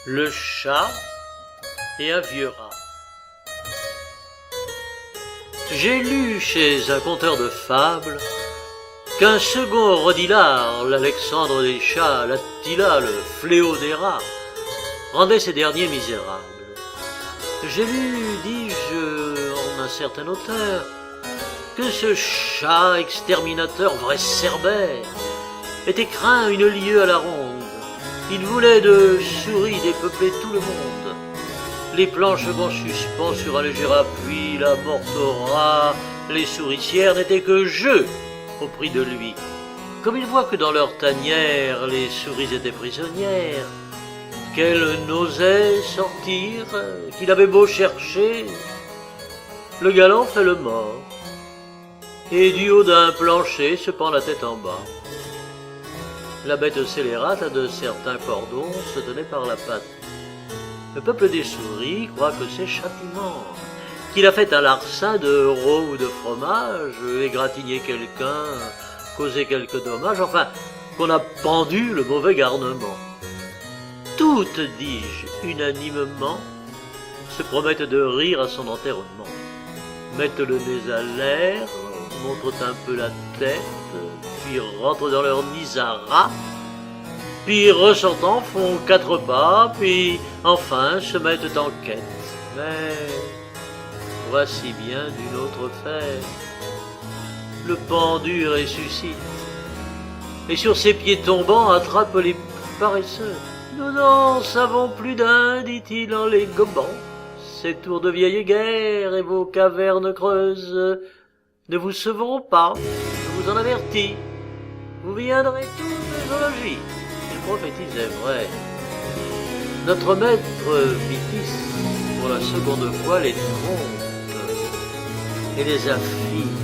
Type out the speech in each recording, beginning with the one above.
le chat et un vieux rat. J'ai lu chez un conteur de fables qu'un second Rodilard, l'Alexandre des chats, l'Attila, le fléau des rats, rendait ces derniers misérables. J'ai lu, dis-je, en un certain auteur, que ce chat exterminateur, vrai cerbère, était craint une lieue à la ronde. Il voulait de souris dépeupler tout le monde. Les planches en suspens sur un léger appui, la porte au rat, les souricières n'étaient que jeux au prix de lui. Comme il voit que dans leur tanière les souris étaient prisonnières, qu'elles n'osaient sortir, qu'il avait beau chercher, le galant fait le mort, et du haut d'un plancher se pend la tête en bas. La bête scélérate à de certains cordons se tenait par la patte. Le peuple des souris croit que c'est châtiment, qu'il a fait un larcin de rôt ou de fromage, égratigné quelqu'un, causé quelques dommages, enfin, qu'on a pendu le mauvais garnement. Toutes, dis-je, unanimement, se promettent de rire à son enterrement. Mettent le nez à l'air, montrent un peu la tête, puis rentrent dans leur nid à rat, puis ressortant font 4 pas, puis enfin se mettent en quête. Mais voici bien d'une autre fête. Le pendu ressuscite, et sur ses pieds tombants attrape les paresseux. Nous n'en savons plus d'un, dit-il en les gobant. Ces tours de vieille guerre et vos cavernes creuses ne vous sauveront pas, je vous en avertis. Vous viendrez tous de zoologie. Il prophétisait vrai. Notre maître Vitis, pour la seconde fois, les trompe et les affine,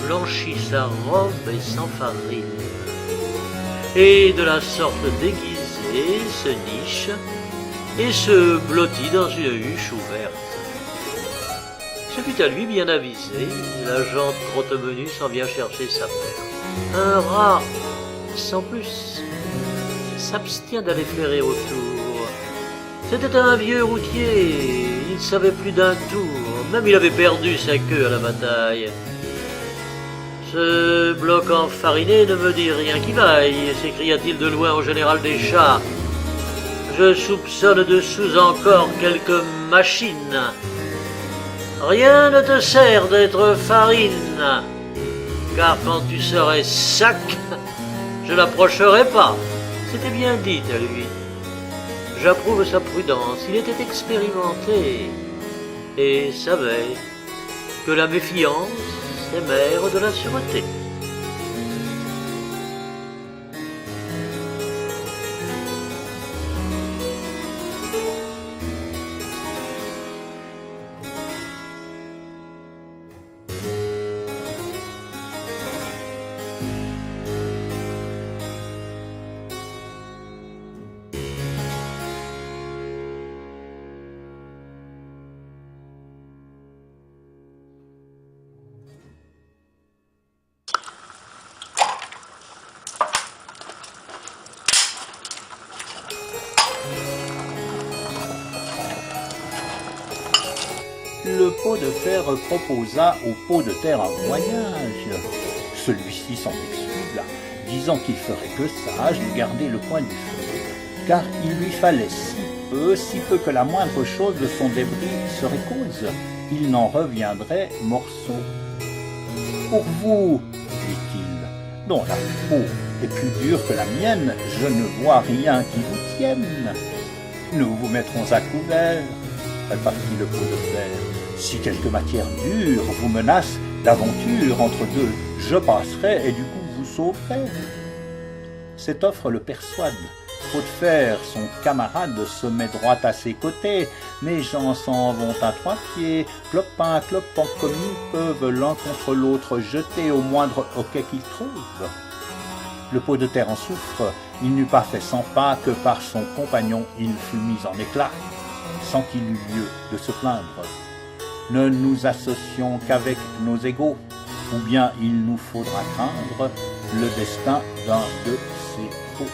blanchit sa robe et s'enfarine, et de la sorte déguisée se niche et se blottit dans une huche ouverte. Ce fut à lui bien avisé, la jante crotte-menu s'en vient chercher sa perte. Un rat, sans plus, s'abstient d'aller flairer autour. C'était un vieux routier, il savait plus d'un tour, même il avait perdu sa queue à la bataille. Ce bloc enfariné ne me dit rien qui vaille, s'écria-t-il de loin au général des chats. Je soupçonne dessous encore quelques machines. Rien ne te sert d'être farine, car quand tu serais sac, je n'approcherai pas. C'était bien dit à lui. J'approuve sa prudence, il était expérimenté et savait que la méfiance est mère de la sûreté. Le pot de fer proposa au pot de terre un voyage. Celui-ci s'en excusa, disant qu'il ferait que sage de garder le coin du feu, car il lui fallait si peu que la moindre chose de son débris serait cause. Il n'en reviendrait morceau. Pour vous, dit-il, dont la peau est plus dure que la mienne, je ne vois rien qui vous tienne. Nous vous mettrons à couvert, répartit le pot de fer. Si quelque matière dure vous menace d'aventure entre deux, je passerai et du coup vous sauverai. Cette offre le persuade. Pot de fer, son camarade, se met droit à ses côtés. Mes gens s'en vont à 3 pieds, clopin, clopant comme ils peuvent, l'un contre l'autre, jeter au moindre hoquet qu'ils trouvent. Le pot de terre en souffre, il n'eut pas fait 100 pas que par son compagnon il fut mis en éclat, sans qu'il eût lieu de se plaindre. Ne nous associons qu'avec nos égaux, ou bien il nous faudra craindre le destin d'un de ces pots.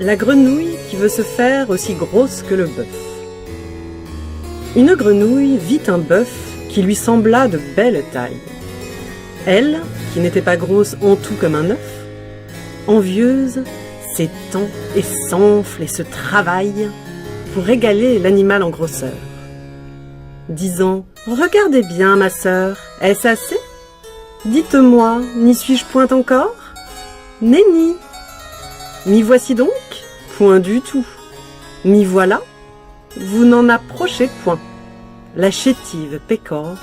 La grenouille qui veut se faire aussi grosse que le bœuf. Une grenouille vit un bœuf qui lui sembla de belle taille. Elle, qui n'était pas grosse en tout comme un œuf, envieuse, s'étend et s'enfle et se travaille pour égaler l'animal en grosseur. Disant « Regardez bien, ma sœur, est-ce assez? Dites-moi, n'y suis-je point encore? Nenni. M'y voici donc? Point du tout. M'y voilà? Vous n'en approchez point. » La chétive pécore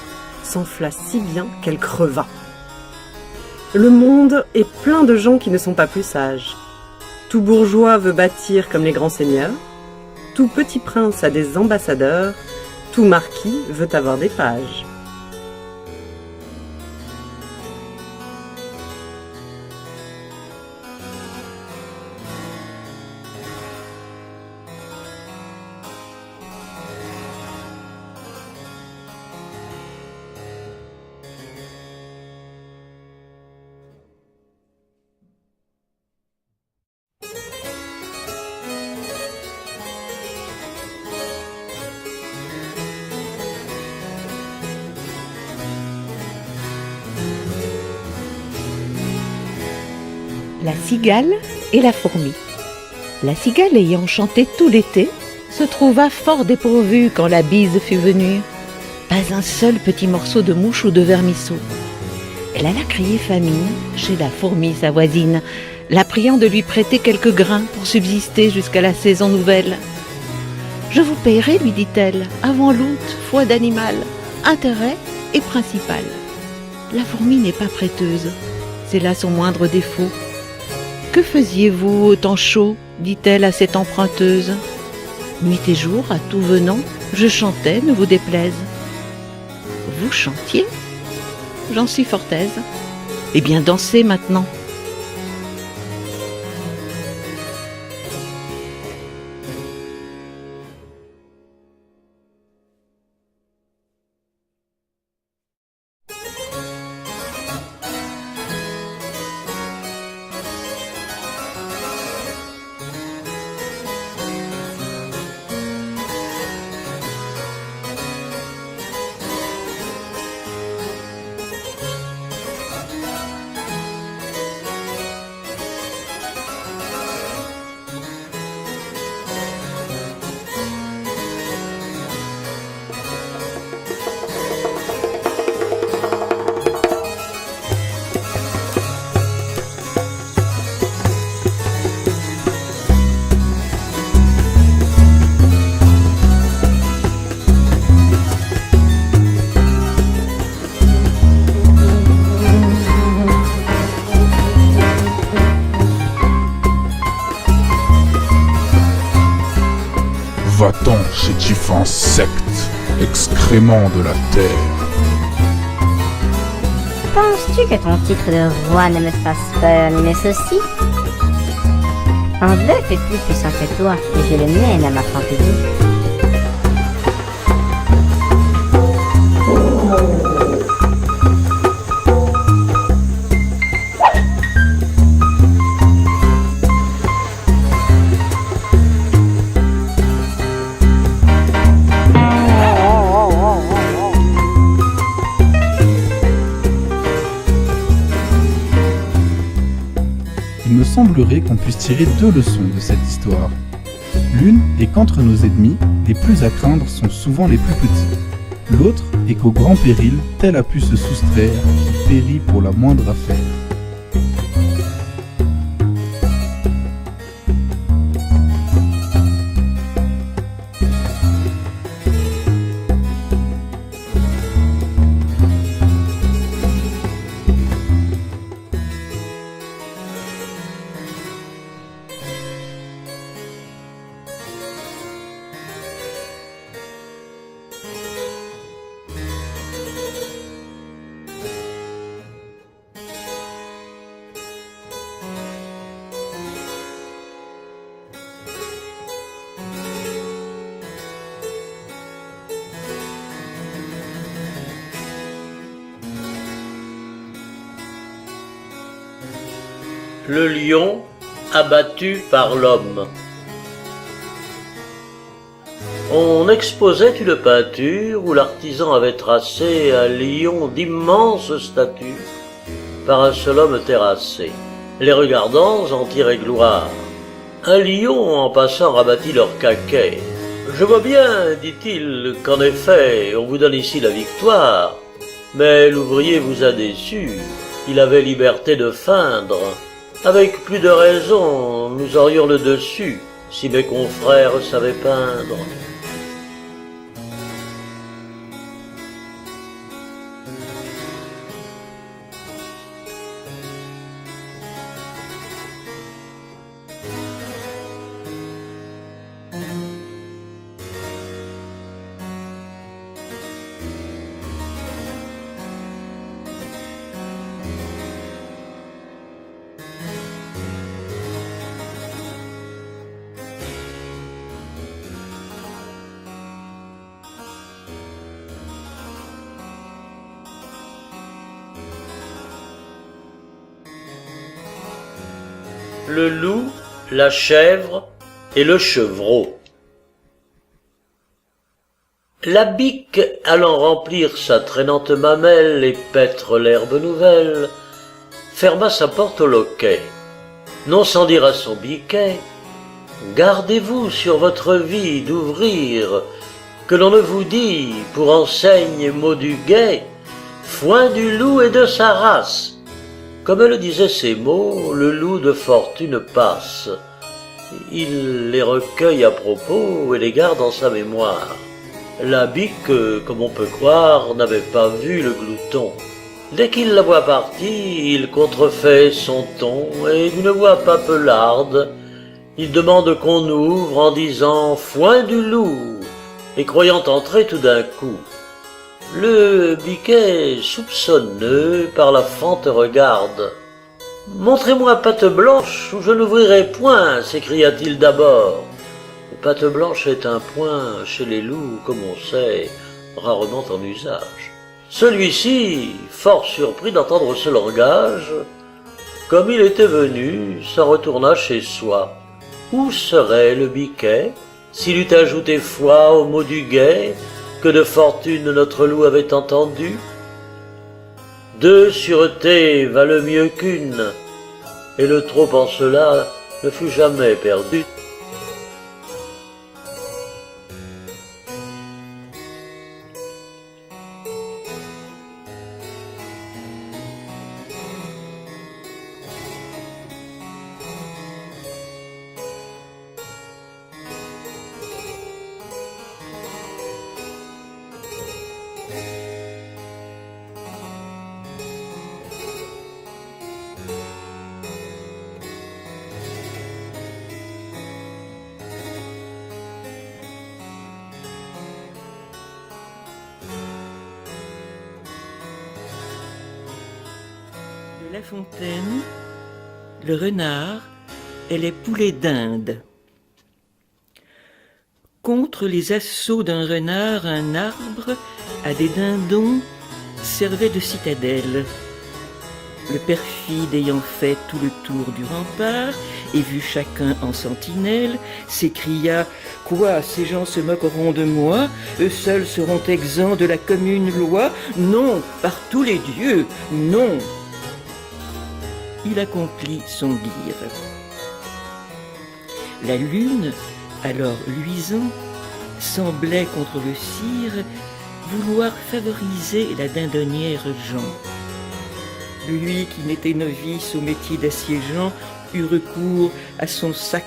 s'enfla si bien qu'elle creva. Le monde est plein de gens qui ne sont pas plus sages. Tout bourgeois veut bâtir comme les grands seigneurs. Tout petit prince a des ambassadeurs. Tout marquis veut avoir des pages. La cigale et la fourmi. La cigale, ayant chanté tout l'été, se trouva fort dépourvue quand la bise fut venue. Pas un seul petit morceau de mouche ou de vermisseau. Elle alla crier famine chez la fourmi, sa voisine, la priant de lui prêter quelques grains pour subsister jusqu'à la saison nouvelle. « Je vous payerai, lui dit-elle, avant l'août, foi d'animal, intérêt et principal. » La fourmi n'est pas prêteuse, c'est là son moindre défaut. « Que faisiez-vous au temps chaud ?» dit-elle à cette emprunteuse. « Nuit et jour, à tout venant, je chantais, ne vous déplaise. »« Vous chantiez ? J'en suis fort aise. Eh bien, dansez maintenant. » Va-t'en, chétif insecte, excrément de la terre. Penses-tu que ton titre de roi ne me fasse peur ni ne ceci? Un bœuf est plus puissant que toi, et je le mène à ma fantaisie. Il me semblerait qu'on puisse tirer deux leçons de cette histoire. L'une est qu'entre nos ennemis, les plus à craindre sont souvent les plus petits. L'autre est qu'au grand péril, tel a pu se soustraire, qui périt pour la moindre affaire. Le lion abattu par l'homme. On exposait une peinture où l'artisan avait tracé un lion d'immenses statues par un seul homme terrassé. Les regardants en tiraient gloire. Un lion en passant rabattit leur caquet. « Je vois bien, dit-il, qu'en effet, on vous donne ici la victoire, mais l'ouvrier vous a déçu, il avait liberté de feindre. Avec plus de raison, nous aurions le dessus, si mes confrères savaient peindre. » Le loup, la chèvre et le chevreau. La bique, allant remplir sa traînante mamelle et paître l'herbe nouvelle, ferma sa porte au loquet, non sans dire à son biquet « Gardez-vous sur votre vie d'ouvrir, que l'on ne vous dit, pour enseigne mot du guet, foin du loup et de sa race. » Comme elle disait ces mots, le loup de fortune passe. Il les recueille à propos et les garde en sa mémoire. La bique, comme on peut croire, n'avait pas vu le glouton. Dès qu'il la voit partie, il contrefait son ton et d'une voix papellarde, il demande qu'on ouvre en disant « Foin du loup !» et croyant entrer tout d'un coup. Le biquet, soupçonneux, par la fente regarde. « Montrez-moi patte blanche ou je n'ouvrirai point !» s'écria-t-il d'abord. Patte blanche est un point chez les loups, comme on sait, rarement en usage. Celui-ci, fort surpris d'entendre ce langage, comme il était venu, s'en retourna chez soi. Où serait le biquet s'il eût ajouté foi au mot du guet que de fortune notre loup avait entendu? Deux sûretés valent mieux qu'une, et le trop en cela ne fut jamais perdu. De La Fontaine, le renard et les poulets d'Inde. Contre les assauts d'un renard, un arbre à des dindons servait de citadelle. Le perfide ayant fait tout le tour du rempart et vu chacun en sentinelle, s'écria « Quoi, ces gens se moqueront de moi? Eux seuls seront exempts de la commune loi? Non, par tous les dieux, non !» Il accomplit son dire. La lune, alors luisante, semblait contre le cire vouloir favoriser la dindonnière Jean. Lui qui n'était novice au métier d'assiégeant eut recours à son sac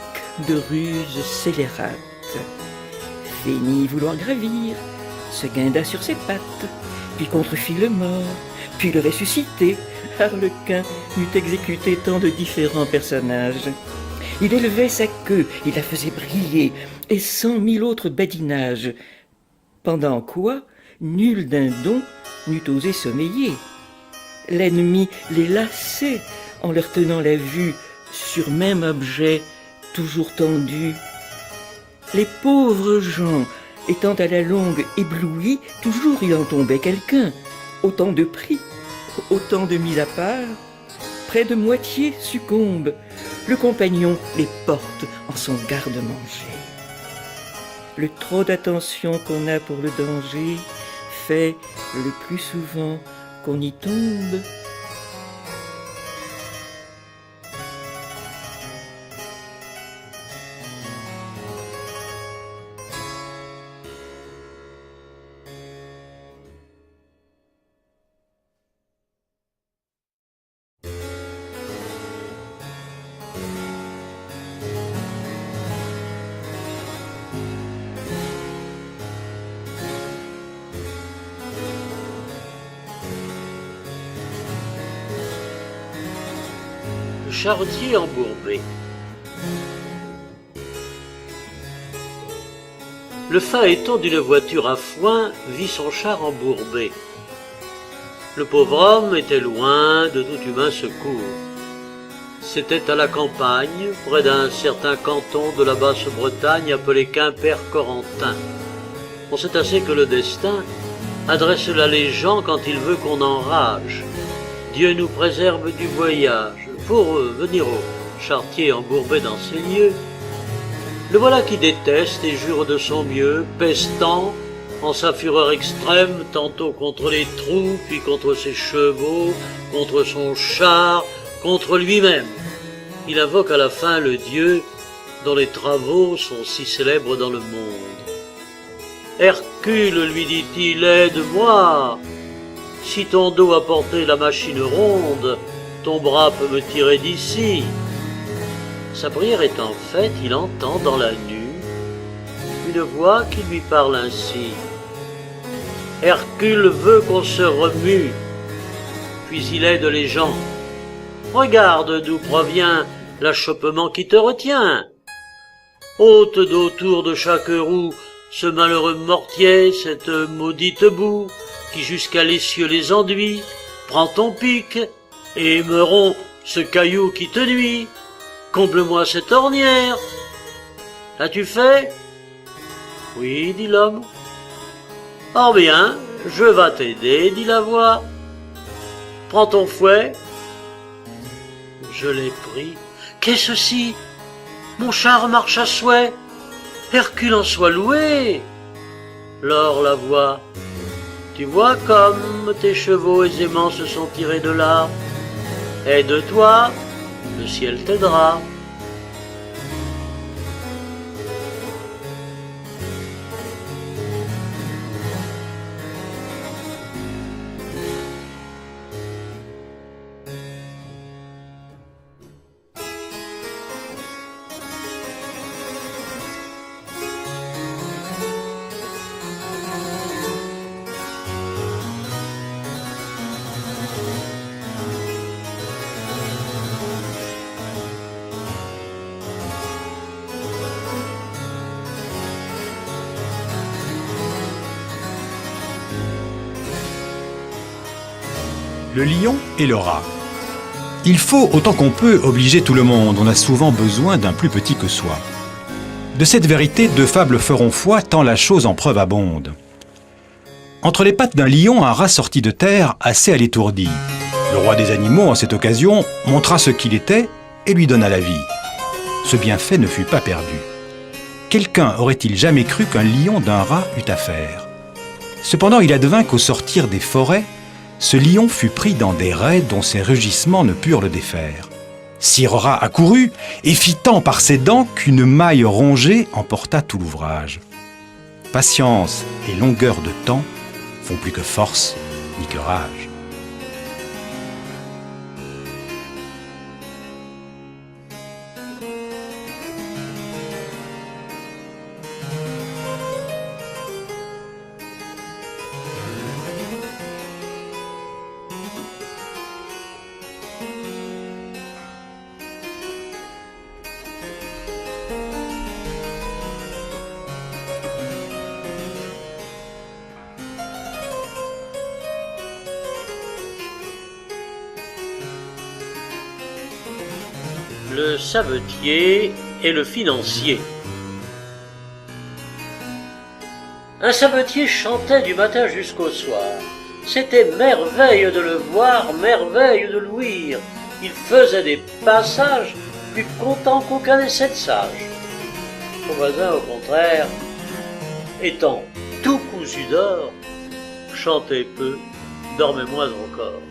de ruses scélérates. Feignit vouloir gravir, se guinda sur ses pattes, puis contrefit le mort, puis le ressuscité. Harlequin eût exécuté tant de différents personnages. Il élevait sa queue, il la faisait briller, et 100 000 autres badinages, pendant quoi nul dindon n'eût osé sommeiller. L'ennemi les lassait en leur tenant la vue sur même objet toujours tendu. Les pauvres gens, étant à la longue éblouis, toujours il en tombait quelqu'un. Autant de prix, autant de mis à part, près de moitié succombent, le compagnon les porte en son garde-manger. Le trop d'attention qu'on a pour le danger fait le plus souvent qu'on y tombe. Charretier embourbé. Le phaéton d'une voiture à foin vit son char embourbé. Le pauvre homme était loin de tout humain secours. C'était à la campagne, près d'un certain canton de la Basse-Bretagne appelé Quimper-Corentin. On sait assez que le destin adresse la légende quand il veut qu'on enrage. Dieu nous préserve du voyage. Pour venir au charretier embourbé dans ces lieux, le voilà qui déteste et jure de son mieux, pestant en sa fureur extrême, tantôt contre les trous, puis contre ses chevaux, contre son char, contre lui-même. Il invoque à la fin le Dieu dont les travaux sont si célèbres dans le monde. Hercule, lui dit-il, aide-moi. Si ton dos a porté la machine ronde, ton bras peut me tirer d'ici. Sa prière étant faite, il entend dans la nue une voix qui lui parle ainsi. Hercule veut qu'on se remue, puis il aide les gens. Regarde d'où provient l'achoppement qui te retient. Ôte d'autour de chaque roue ce malheureux mortier, cette maudite boue, qui jusqu'à l'essieu les enduit. Prends ton pic, et émerons ce caillou qui te nuit. Comble-moi cette ornière. L'as-tu fait? Oui, dit l'homme. Or bien, je vas t'aider, dit la voix. Prends ton fouet. Je l'ai pris. Qu'est-ce ceci? Mon char marche à souhait. Hercule en soit loué. Lors la voix. Tu vois comme tes chevaux aisément se sont tirés de là. Aide-toi, le ciel t'aidera. Le lion et le rat. Il faut, autant qu'on peut, obliger tout le monde. On a souvent besoin d'un plus petit que soi. De cette vérité, deux fables feront foi, tant la chose en preuve abonde. Entre les pattes d'un lion, un rat sorti de terre, assez à l'étourdi. Le roi des animaux, en cette occasion, montra ce qu'il était et lui donna la vie. Ce bienfait ne fut pas perdu. Quelqu'un aurait-il jamais cru qu'un lion d'un rat eût affaire? Cependant, il advint qu'au sortir des forêts, ce lion fut pris dans des rets dont ses rugissements ne purent le défaire. Sire Rat accourut et fit tant par ses dents qu'une maille rongée emporta tout l'ouvrage. Patience et longueur de temps font plus que force ni que rage. Le savetier et le financier. Un savetier chantait du matin jusqu'au soir. C'était merveille de le voir, merveille de l'ouïr. Il faisait des passages plus content qu'aucun des 7 sages. Son voisin, au contraire, étant tout cousu d'or, chantait peu, dormait moins encore.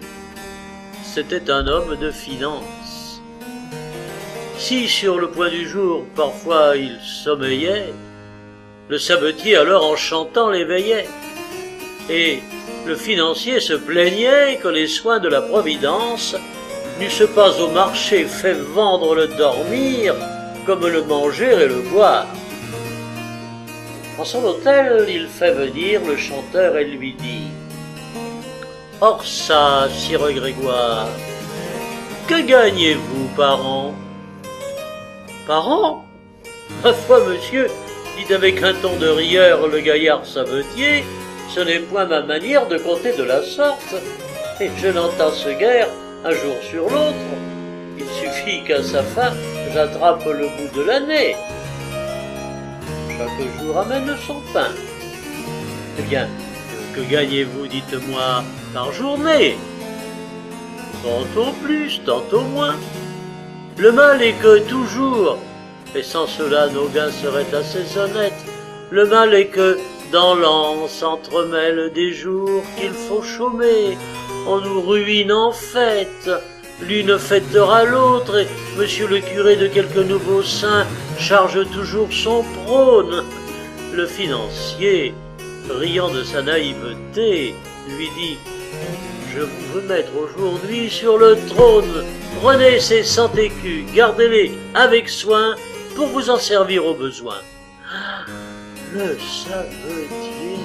C'était un homme de finance. Si sur le point du jour, parfois il sommeillait, le sabetier alors en chantant l'éveillait, et le financier se plaignait que les soins de la Providence n'eussent pas au marché fait vendre le dormir comme le manger et le boire. En son hôtel, il fait venir le chanteur et lui dit « Or ça, sire Grégoire, que gagnez-vous par an ?»« Par an ? Ma foi, monsieur, dit avec un ton de rieur le gaillard savetier, ce n'est point ma manière de compter de la sorte, et je n'entasse guère un jour sur l'autre. Il suffit qu'à sa fin, j'attrape le bout de l'année. Chaque jour amène son pain. Eh bien, que gagnez-vous, dites-moi, par journée? Tantôt plus, tantôt moins. Le mal est que toujours, et sans cela nos gains seraient assez honnêtes, le mal est que dans l'an s'entremêlent des jours qu'il faut chômer, on nous ruine en fête, l'une fêtera l'autre, et monsieur le curé de quelque nouveau saint charge toujours son prône. Le financier, riant de sa naïveté, lui dit « Je vous veux mettre aujourd'hui sur le trône, prenez ces 100 écus, gardez-les avec soin pour vous en servir au besoin. » Le savetier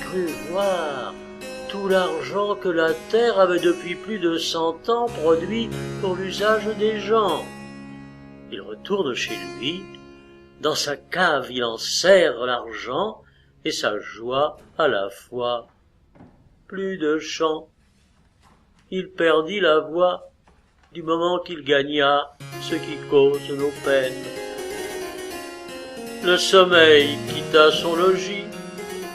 crut voir tout l'argent que la terre avait depuis plus de 100 ans produit pour l'usage des gens. Il retourne chez lui, dans sa cave il en serre l'argent, et sa joie à la fois. Plus de chant. Il perdit la voix du moment qu'il gagna ce qui cause nos peines. Le sommeil quitta son logis,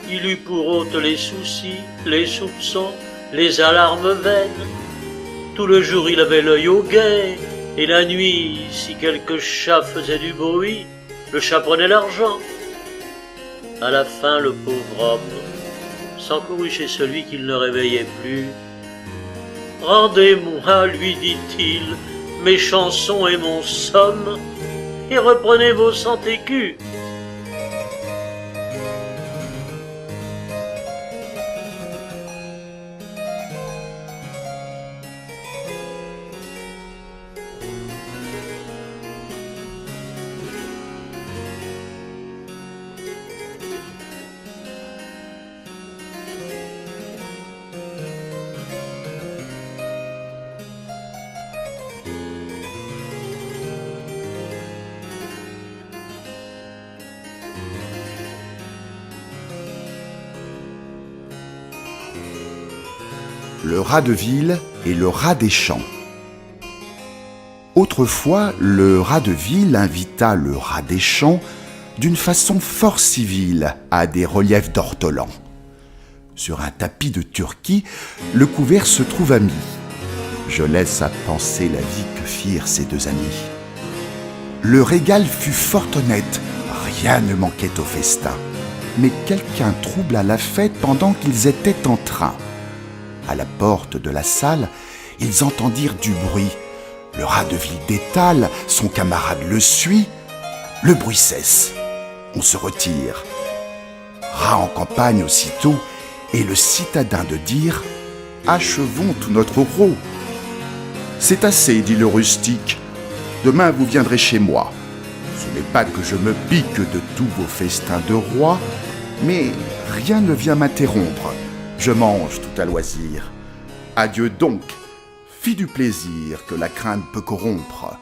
il eut pour hôte les soucis, les soupçons, les alarmes vaines. Tout le jour il avait l'œil au guet, et la nuit, si quelque chat faisait du bruit, le chat prenait l'argent. À la fin, le pauvre homme s'encourut chez celui qu'il ne réveillait plus. « Rendez-moi, lui dit-il, mes chansons et mon somme, et reprenez vos 100 écus. » Le rat de ville et le rat des champs. Autrefois, le rat de ville invita le rat des champs d'une façon fort civile à des reliefs d'ortolans. Sur un tapis de Turquie, le couvert se trouva mis. Je laisse à penser la vie que firent ces deux amis. Le régal fut fort honnête, rien ne manquait au festin. Mais quelqu'un troubla la fête pendant qu'ils étaient en train. À la porte de la salle, ils entendirent du bruit. Le rat de ville détale, son camarade le suit. Le bruit cesse. On se retire. Rat en campagne aussitôt, et le citadin de dire « Achevons tout notre rôt. »« C'est assez, dit le rustique. Demain vous viendrez chez moi. Ce n'est pas que je me pique de tous vos festins de roi, mais rien ne vient m'interrompre. Je mange tout à loisir. Adieu donc, fis du plaisir que la crainte peut corrompre.